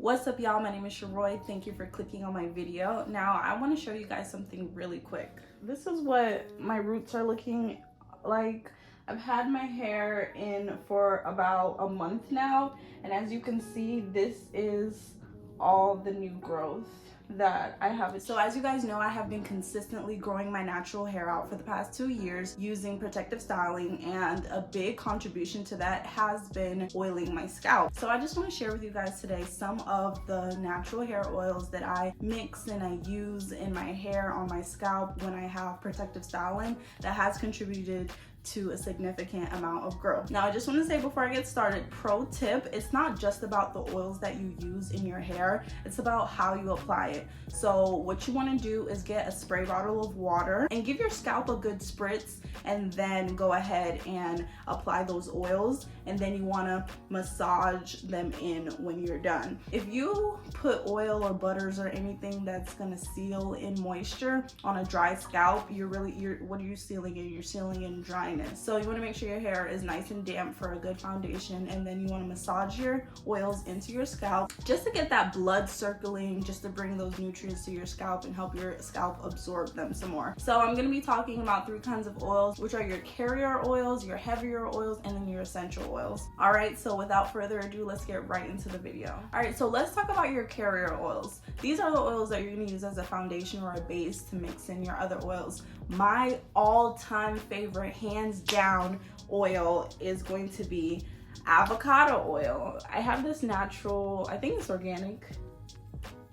What's up, y'all? My name is Sharoy. Thank you for clicking on my video. Now I want to show you guys something really quick. This is what my roots are looking like. I've had my hair in for about a month now, and as you can see, this is all the new growth that I have. So as you guys know, I have been consistently growing my natural hair out for the past 2 years using protective styling, and a big contribution to that has been oiling my scalp. So I just want to share with you guys today some of the natural hair oils that I mix and I use in my hair on my scalp when I have protective styling that has contributed to a significant amount of growth. Now I just want to say before I get started, pro tip, it's not just about the oils that you use in your hair, it's about how you apply it. So what you want to do is get a spray bottle of water and give your scalp a good spritz, and then go ahead and apply those oils, and then you want to massage them in when you're done. If you put oil or butters or anything that's going to seal in moisture on a dry scalp, what are you sealing in? You're sealing in dryness. So you want to make sure your hair is nice and damp for a good foundation, and then you want to massage your oils into your scalp just to get that blood circling, just to bring those nutrients to your scalp and help your scalp absorb them some more. So I'm going to be talking about 3 kinds of oils, which are your carrier oils, your heavier oils, and then your essential oils. All right, so without further ado, let's get right into the video. All right, so let's talk about your carrier oils. These are the oils that you're going to use as a foundation or a base to mix in your other oils. My all-time favorite, hands down, oil is going to be avocado oil. I have this natural, I think it's organic.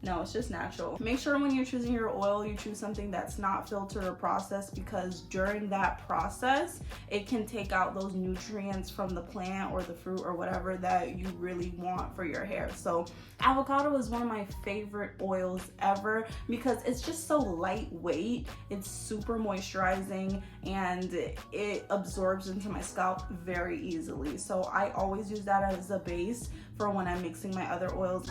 No, it's just natural. Make sure when you're choosing your oil, you choose something that's not filtered or processed, because during that process, it can take out those nutrients from the plant or the fruit or whatever that you really want for your hair. So avocado is one of my favorite oils ever because it's just so lightweight. It's super moisturizing and it absorbs into my scalp very easily. So I always use that as a base for when I'm mixing my other oils.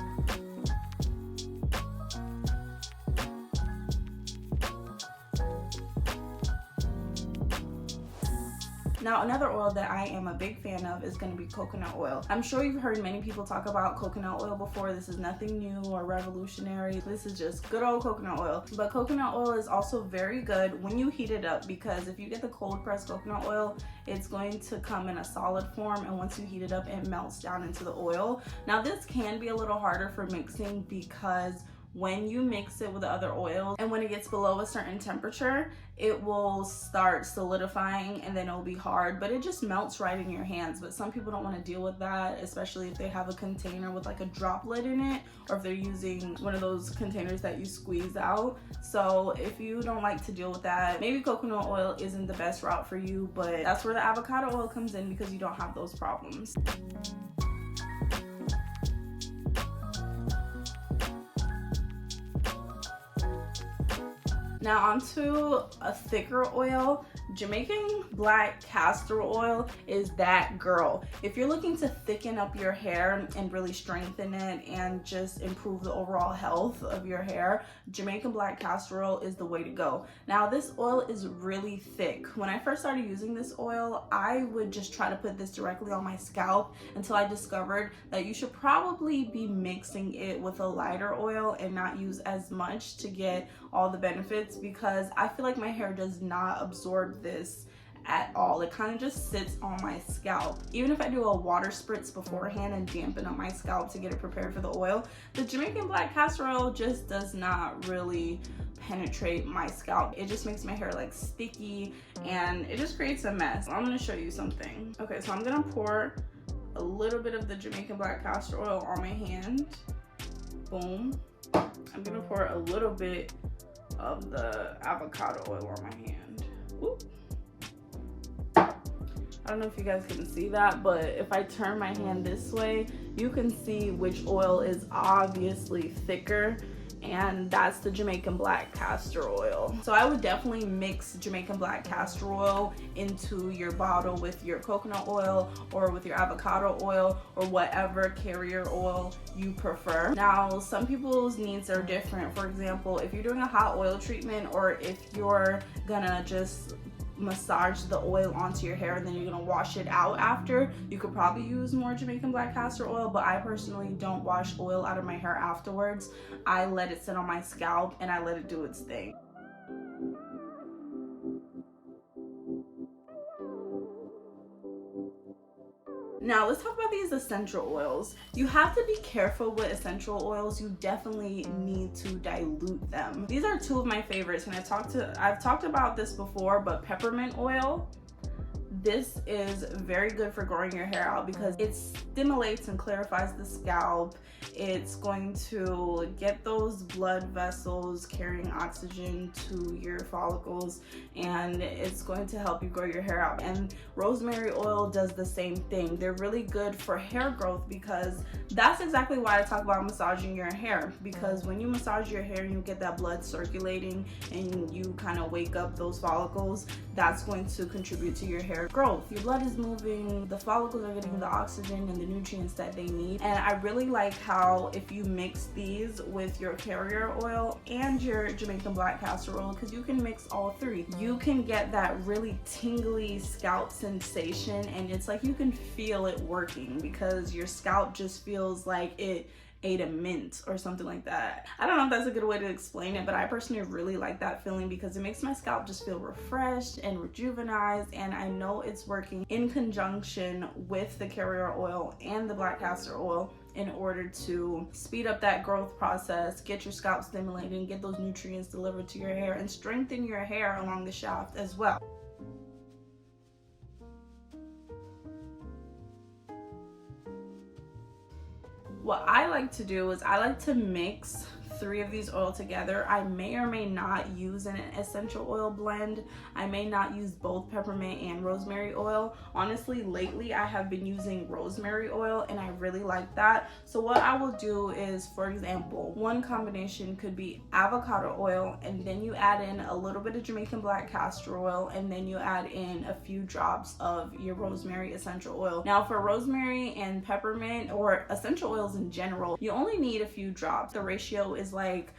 Now, another oil that I am a big fan of is going to be coconut oil. I'm sure you've heard many people talk about coconut oil before. This is nothing new or revolutionary. This is just good old coconut oil. But coconut oil is also very good when you heat it up, because if you get the cold pressed coconut oil, it's going to come in a solid form, and once you heat it up, it melts down into the oil. Now, this can be a little harder for mixing because when you mix it with the other oils and when it gets below a certain temperature, it will start solidifying and then it'll be hard, but it just melts right in your hands. But some people don't want to deal with that, especially if they have a container with like a droplet in it, or if they're using one of those containers that you squeeze out. So if you don't like to deal with that, maybe coconut oil isn't the best route for you, but that's where the avocado oil comes in, because you don't have those problems. Now onto a thicker oil. Jamaican black castor oil is that girl. If you're looking to thicken up your hair and really strengthen it and just improve the overall health of your hair, Jamaican black castor oil is the way to go. Now this oil is really thick. When I first started using this oil, I would just try to put this directly on my scalp until I discovered that you should probably be mixing it with a lighter oil and not use as much to get all the benefits, because I feel like my hair does not absorb this at all. It kind of just sits on my scalp. Even if I do a water spritz beforehand and dampen up my scalp to get it prepared for the oil, the Jamaican black castor oil just does not really penetrate my scalp. It just makes my hair like sticky and it just creates a mess. I'm gonna show you something. Okay, so I'm gonna pour a little bit of the Jamaican black castor oil on my hand. Boom. I'm gonna pour a little bit of the avocado oil on my hand. Whoop. I don't know if you guys can see that, but if I turn my hand this way, you can see which oil is obviously thicker, and that's the Jamaican black castor oil. So I would definitely mix Jamaican black castor oil into your bottle with your coconut oil or with your avocado oil or whatever carrier oil you prefer. Now, some people's needs are different. For example, if you're doing a hot oil treatment, or if you're gonna just massage the oil onto your hair and then you're gonna wash it out after, you could probably use more Jamaican black castor oil, but I personally don't wash oil out of my hair afterwards. I let it sit on my scalp and I let it do its thing. Now let's talk about these essential oils. You have to be careful with essential oils. You definitely need to dilute them. These are two of my favorites, and I've talked about this before, but peppermint oil, this is very good for growing your hair out because it stimulates and clarifies the scalp. It's going to get those blood vessels carrying oxygen to your follicles, and it's going to help you grow your hair out. And rosemary oil does the same thing. They're really good for hair growth because that's exactly why I talk about massaging your hair, because when you massage your hair and you get that blood circulating and you kind of wake up those follicles, that's going to contribute to your hair growth. Your blood is moving, the follicles are getting the oxygen and the nutrients that they need. And I really like how if you mix these with your carrier oil and your Jamaican black castor oil, because you can mix all three, you can get that really tingly scalp sensation, and it's like you can feel it working because your scalp just feels like it ate a mint or something like that. I don't know if that's a good way to explain it, but I personally really like that feeling because it makes my scalp just feel refreshed and rejuvenized, and I know it's working in conjunction with the carrier oil and the black castor oil in order to speed up that growth process, get your scalp stimulated, get those nutrients delivered to your hair, and strengthen your hair along the shaft as well. What I like to do is I like to mix three of these oil together. I may or may not use an essential oil blend. I may not use both peppermint and rosemary oil. Honestly, lately I have been using rosemary oil and I really like that. So what I will do is, for example, one combination could be avocado oil, and then you add in a little bit of Jamaican black castor oil, and then you add in a few drops of your rosemary essential oil. Now for rosemary and peppermint, or essential oils in general, you only need a few drops. The ratio is like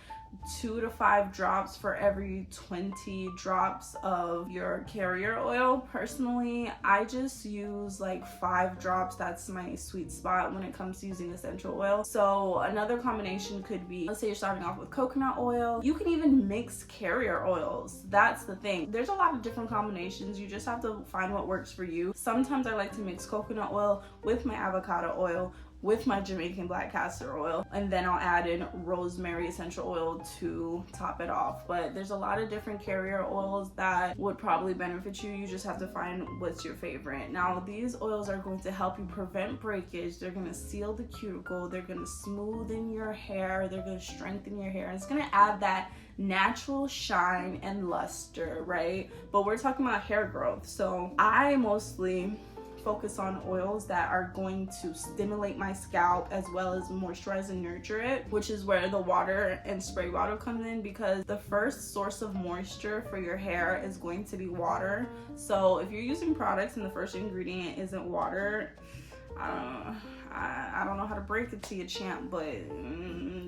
2 to 5 drops for every 20 drops of your carrier oil. Personally, I just use like 5 drops. That's my sweet spot when it comes to using essential oil. So another combination could be, let's say you're starting off with coconut oil. You can even mix carrier oils. That's the thing. There's a lot of different combinations. You just have to find what works for you. Sometimes I like to mix coconut oil with my avocado oil, with my Jamaican black castor oil, and then I'll add in rosemary essential oil to top it off. But there's a lot of different carrier oils that would probably benefit you. You just have to find what's your favorite. Now these oils are going to help you prevent breakage. They're going to seal the cuticle. They're going to smoothen your hair. They're going to strengthen your hair. It's going to add that natural shine and luster, right? But we're talking about hair growth. So I mostly focus on oils that are going to stimulate my scalp as well as moisturize and nurture it, which is where the water and spray bottle comes in, because the first source of moisture for your hair is going to be water. So if you're using products and the first ingredient isn't water, I don't know how to break it to you, champ, but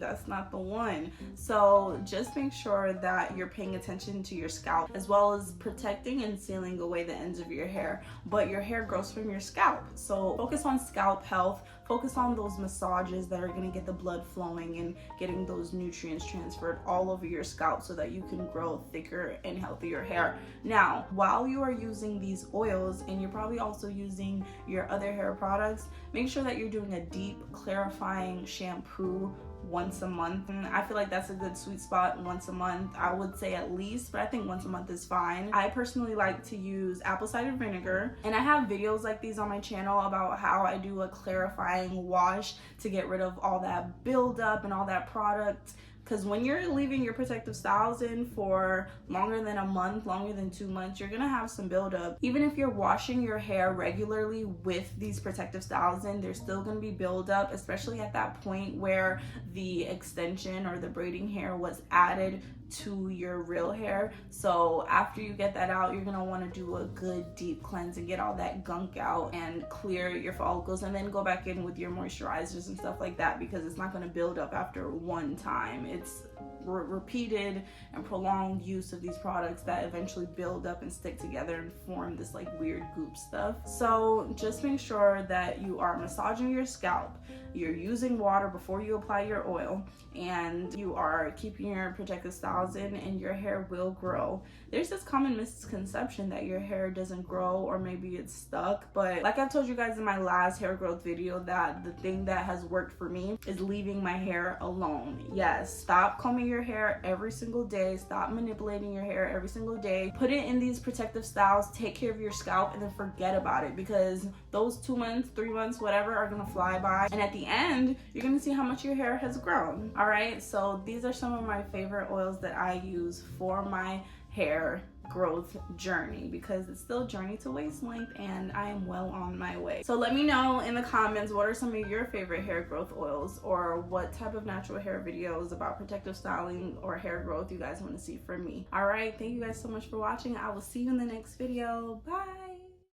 that's not the one. So just make sure that you're paying attention to your scalp, as well as protecting and sealing away the ends of your hair. But your hair grows from your scalp, so focus on scalp health. Focus on those massages that are going to get the blood flowing and getting those nutrients transferred all over your scalp so that you can grow thicker and healthier hair. Now, while you are using these oils, and you're probably also using your other hair products, make sure that you're doing a deep clarifying shampoo once a month. And I feel like that's a good sweet spot, once a month. I would say at least, but I think once a month is fine. I personally like to use apple cider vinegar, and I have videos like these on my channel about how I do a clarifying wash to get rid of all that buildup and all that product. Because when you're leaving your protective styles in for longer than a month, longer than 2 months, you're gonna have some buildup. Even if you're washing your hair regularly with these protective styles in, there's still gonna be buildup, especially at that point where the extension or the braiding hair was added to your real hair. So after you get that out, you're gonna want to do a good deep cleanse and get all that gunk out and clear your follicles, and then go back in with your moisturizers and stuff like that, because it's not going to build up after one time. It's repeated and prolonged use of these products that eventually build up and stick together and form this like weird goop stuff. So just make sure that you are massaging your scalp, you're using water before you apply your oil, and you are keeping your protective styles in, and your hair will grow. There's this common misconception that your hair doesn't grow, or maybe it's stuck, but like I told you guys in my last hair growth video, that the thing that has worked for me is leaving my hair alone. Yes, stop combing your hair every single day, stop manipulating your hair every single day, put it in these protective styles, take care of your scalp, and then forget about it, because those 2 months, 3 months, whatever, are gonna fly by, and at the end you're gonna see how much your hair has grown. All right, so these are some of my favorite oils that I use for my hair growth journey, because it's still a journey to waist length and I am well on my way. So let me know in the comments, what are some of your favorite hair growth oils, or what type of natural hair videos about protective styling or hair growth you guys want to see from me. All right, thank you guys so much for watching. I will see you in the next video. Bye.